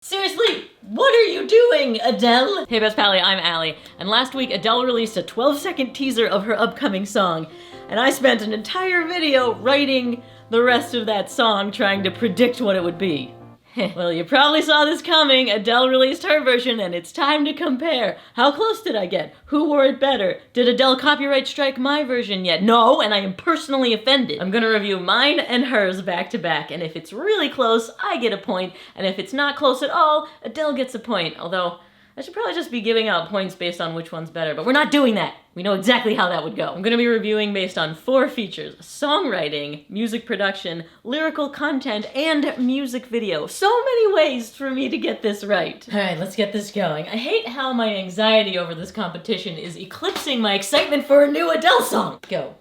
Seriously, what are you doing, Adele? Hey Best Pally, I'm Allie, and last week Adele released a 12-second teaser of her upcoming song, and I spent an entire video writing the rest of that song trying to predict what it would be. Well, you probably saw this coming. Adele released her version, and it's time to compare. How close did I get? Who wore it better? Did Adele copyright strike my version yet? No, and I am personally offended. I'm gonna review mine and hers back to back, and if it's really close, I get a point, and if it's not close at all, Adele gets a point. Although, I should probably just be giving out points based on which one's better, but we're not doing that. We know exactly how that would go. I'm gonna be reviewing based on 4 features: songwriting, music production, lyrical content, and music video. So many ways for me to get this right. All right, let's get this going. I hate how my anxiety over this competition is eclipsing my excitement for a new Adele song. Go.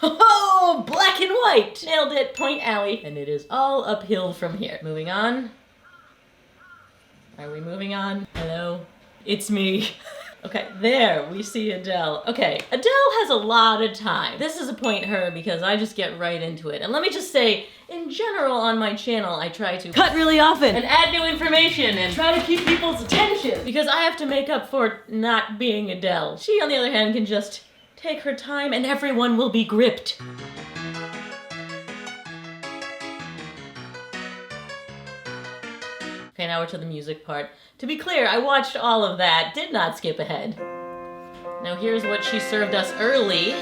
Oh, black and white! Nailed it, point Allie. And it is all uphill from here. Moving on. Are we moving on? Hello? It's me. Okay, there, we see Adele. Okay, Adele has a lot of time. This is a point her because I just get right into it. And let me just say, in general on my channel, I try to cut really often and add new information and try to keep people's attention because I have to make up for not being Adele. She, on the other hand, can just take her time and everyone will be gripped. Okay, now we're to the music part. To be clear, I watched all of that, did not skip ahead. Now here's what she served us early.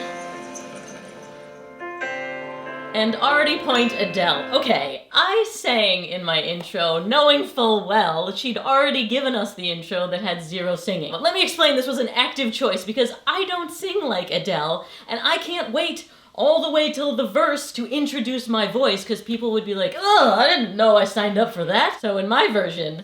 And already point Adele. Okay, I sang in my intro knowing full well she'd already given us the intro that had 0 singing. But let me explain, this was an active choice because I don't sing like Adele, and I can't wait all the way till the verse to introduce my voice because people would be like, oh, I didn't know I signed up for that. So in my version,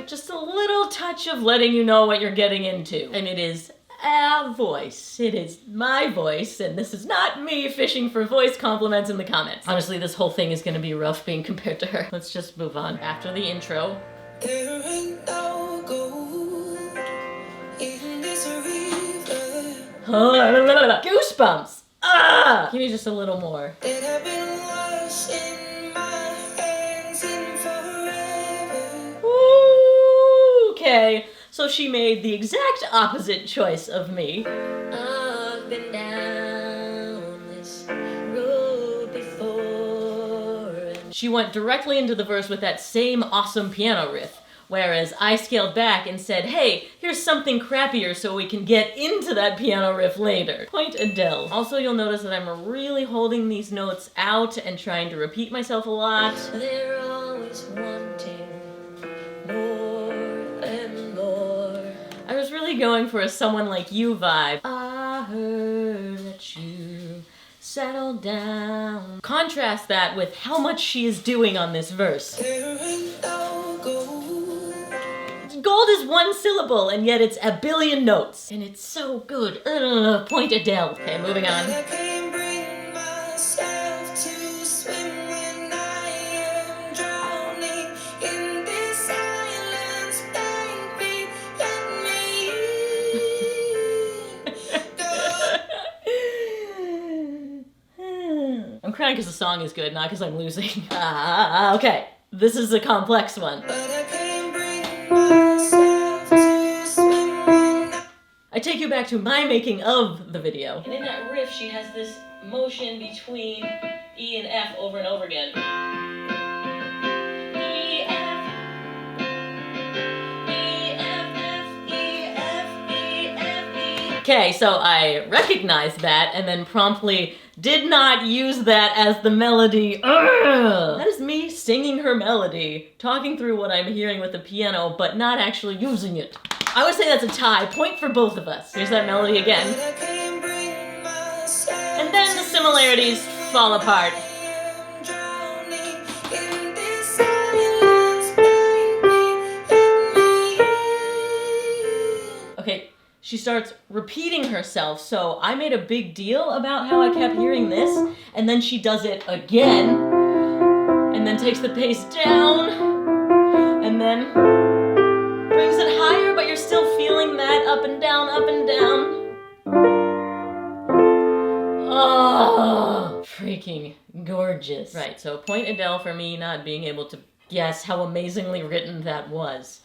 just a little touch of letting you know what you're getting into. And it is a voice. It is my voice, and this is not me fishing for voice compliments in the comments. Honestly, this whole thing is gonna be rough being compared to her. Let's just move on. After the intro, there ain't no gold in this river. Goosebumps! Ah! Give me just a little more. It have been washing my hands in forever. Ooh, okay, so she made the exact opposite choice of me. I've been down this road before. She went directly into the verse with that same awesome piano riff, whereas I scaled back and said, hey, here's something crappier so we can get into that piano riff later. Point Adele. Also, you'll notice that I'm really holding these notes out and trying to repeat myself a lot. They're always wanting more and more. I was really going for a Someone Like You vibe. I heard that you settled down. Contrast that with how much she is doing on this verse. There ain't no gold. Gold is 1 syllable, and yet it's a billion notes. And it's so good. Point Adele. Okay, moving on. I can't bring myself to swim when I am drowning in this silence, baby. Let me go. I'm crying because the song is good, not because I'm losing. Okay. This is a complex one. But I can't bring myself to swim. I take you back to my making of the video. And in that riff, she has this motion between E and F over and over again. E, F, E, F, F, E, F, E, F, E. Okay, so I recognized that and then promptly did not use that as the melody. Ugh! That is me singing her melody, talking through what I'm hearing with the piano, but not actually using it. I would say that's a tie. Point for both of us. Here's that melody again. And then the similarities fall apart. Okay. She starts repeating herself, so I made a big deal about how I kept hearing this, and then she does it again, and then takes the pace down, and then brings it higher, but you're still feeling that up and down, up and down. Oh, freaking gorgeous. Right, so point Adele for me not being able to guess how amazingly written that was.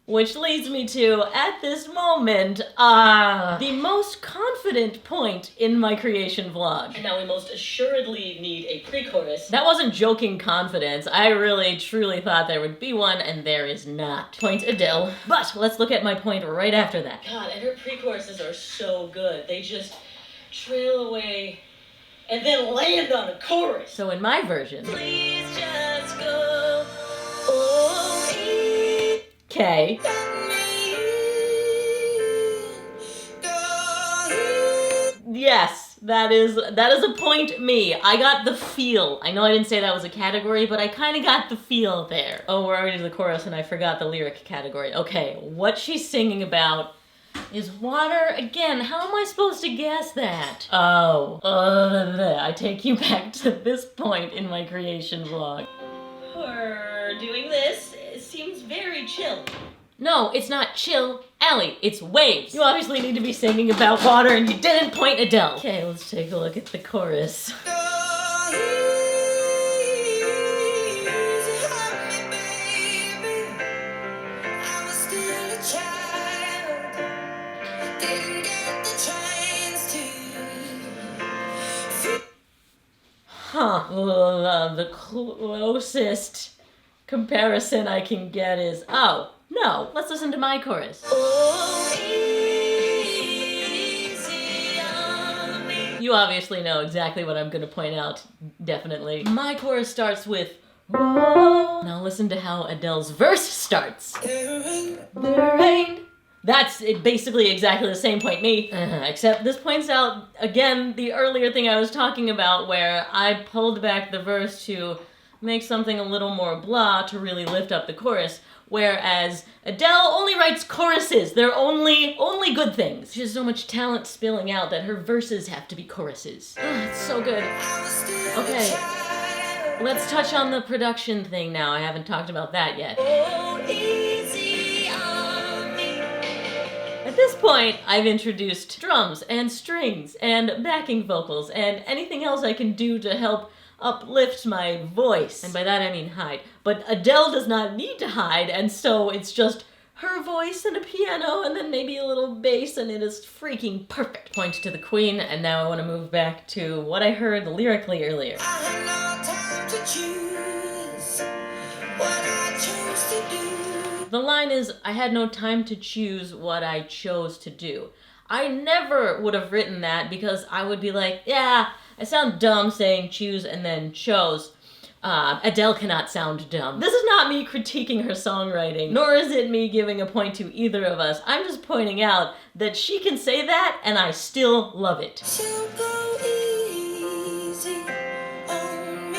Which leads me to, at this moment, the most confident point in my creation vlog. And now we most assuredly need a pre-chorus. That wasn't joking confidence. I really, truly thought there would be one, and there is not. Point Adele. But let's look at my point right after that. God, and her pre-choruses are so good. They just trail away and then land on a chorus. So in my version, please just go. Okay. Yes, that is a point me. I got the feel. I know I didn't say that was a category, but I kind of got the feel there. Oh, we're already to the chorus and I forgot the lyric category. Okay, what she's singing about is water. Again, how am I supposed to guess that? Oh, I take you back to this point in my creation vlog. Her doing this seems very chill. No, it's not chill, Allie, it's waves. You obviously need to be singing about water and you didn't point Adele. Okay, let's take a look at the chorus. Huh, the closest comparison I can get is, oh, no, let's listen to my chorus. Oh, easy on me. You obviously know exactly what I'm gonna point out, definitely. My chorus starts with, whoa. Now listen to how Adele's verse starts. The rain. That's basically exactly the same point me, except this points out, again, the earlier thing I was talking about where I pulled back the verse to make something a little more blah to really lift up the chorus, whereas Adele only writes choruses. They're only good things. She has so much talent spilling out that her verses have to be choruses. It's so good. Okay, let's touch on the production thing now. I haven't talked about that yet. Oh, easy on me. At this point, I've introduced drums and strings and backing vocals and anything else I can do to help uplift my voice. And by that I mean hide. But Adele does not need to hide, and so it's just her voice and a piano and then maybe a little bass, and it is freaking perfect. Point to the queen, and now I want to move back to what I heard lyrically earlier. I had no time to choose what I chose to do. The line is, I had no time to choose what I chose to do. I never would have written that because I would be like, yeah, I sound dumb saying choose and then chose. Adele cannot sound dumb. This is not me critiquing her songwriting, nor is it me giving a point to either of us. I'm just pointing out that she can say that and I still love it. She'll go easy on me.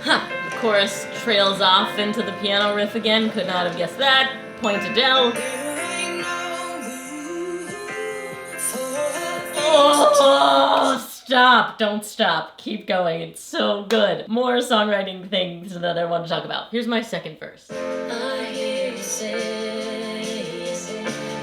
Huh, the chorus trails off into the piano riff again. Could not have guessed that. Point Adele. Oh, stop. Don't stop. Keep going. It's so good. More songwriting things that I want to talk about. Here's my second verse. I hear you say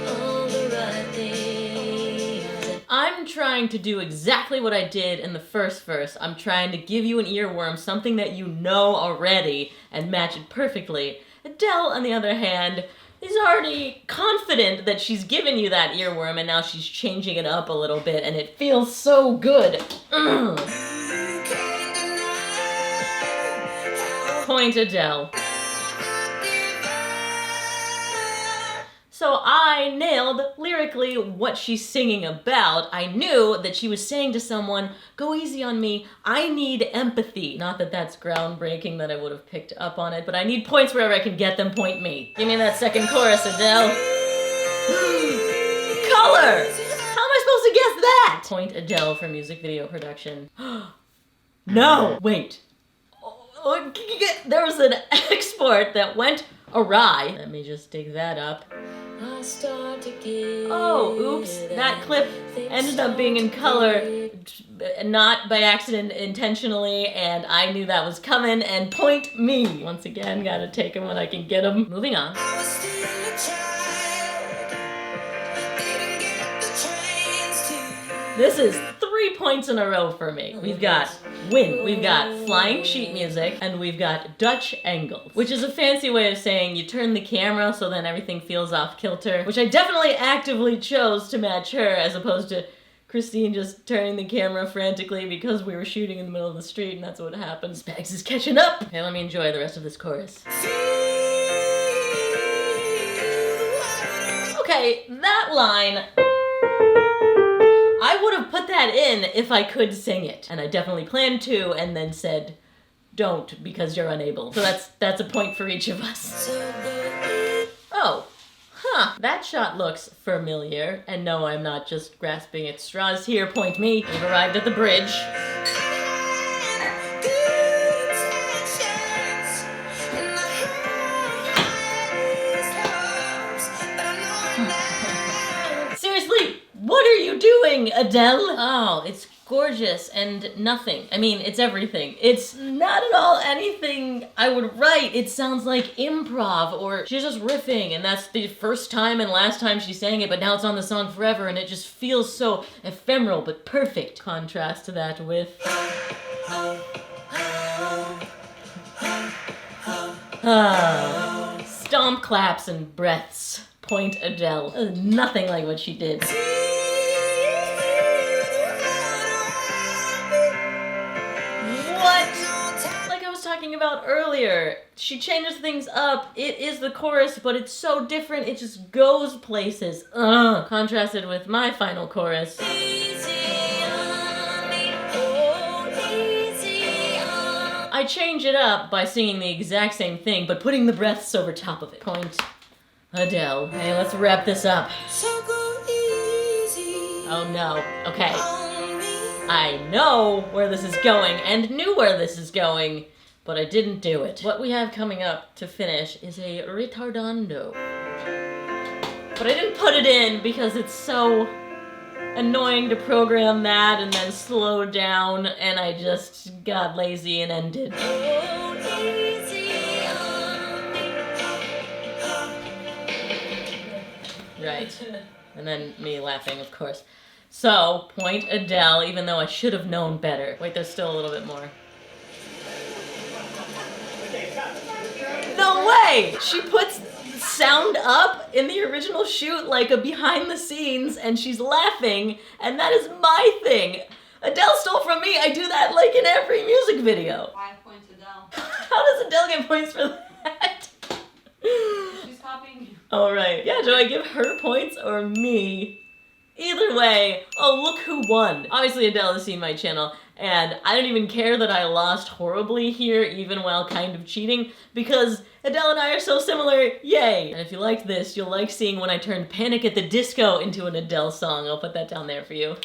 all the right things. I'm trying to do exactly what I did in the first verse. I'm trying to give you an earworm, something that you know already, and match it perfectly. Adele, on the other hand, is already confident that she's given you that earworm, and now she's changing it up a little bit, and it feels so good. Point Adele. So I nailed lyrically what she's singing about. I knew that she was saying to someone, go easy on me, I need empathy. Not that that's groundbreaking that I would have picked up on it, but I need points wherever I can get them, point me. Give me that second chorus, Adele. Color! How am I supposed to guess that? Point Adele for music video production. No! Wait. There was an export that went awry. Let me just dig that up. Oh, oops, that clip ended up being in color, not by accident, intentionally, and I knew that was coming, and point me. Once again, gotta take them when I can get them. Moving on. This is 3 points in a row for me. We've got wind, we've got flying sheet music, and we've got Dutch angles, which is a fancy way of saying you turn the camera so then everything feels off kilter, which I definitely actively chose to match her as opposed to Christine just turning the camera frantically because we were shooting in the middle of the street and that's what happened. Spags is catching up. Okay, let me enjoy the rest of this chorus. Okay, that line, I would have put that in if I could sing it. And I definitely planned to and then said, don't because you're unable. So that's a point for each of us. Oh. Huh, that shot looks familiar. And no, I'm not just grasping at straws here. Point me. We've arrived at the bridge. Seriously, what are you doing, Adele? Oh, it's gorgeous and nothing. I mean, it's everything. It's not at all anything I would write. It sounds like improv, or she's just riffing, and that's the first time and last time she sang it, but now it's on the song forever, and it just feels so ephemeral, but perfect. Contrast to that with... stomp claps and breaths. Point Adele. Nothing like what she did. Talking about earlier, she changes things up. It is the chorus, but it's so different. It just goes places. Contrasted with my final chorus. I change it up by singing the exact same thing, but putting the breaths over top of it. Point Adele. Hey, let's wrap this up. Oh no. Okay. I know where this is going and knew where this is going, but I didn't do it. What we have coming up to finish is a ritardando. But I didn't put it in because it's so annoying to program that and then slow down, and I just got lazy and ended. Right. And then me laughing, of course. So, point Adele, even though I should have known better. Wait, there's still a little bit more. No way! She puts sound up in the original shoot like a behind the scenes and she's laughing, and that is my thing. Adele stole from me. I do that like in every music video. 5 points, Adele. How does Adele get points for that? She's copying you. All right. Yeah, do I give her points or me? Either way, oh, look who won. Obviously Adele has seen my channel, and I don't even care that I lost horribly here, even while kind of cheating, because Adele and I are so similar, yay! And if you like this, you'll like seeing when I turned Panic at the Disco into an Adele song. I'll put that down there for you.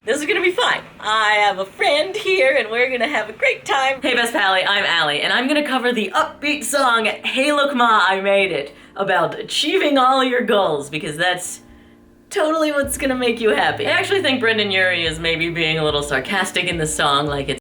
This is gonna be fun. I have a friend here, and we're gonna have a great time. Hey Best Pally, I'm Allie, and I'm gonna cover the upbeat song, Hey Look Ma, I Made It, about achieving all your goals, because that's totally what's gonna make you happy. I actually think Brendan Urie is maybe being a little sarcastic in the song, like it's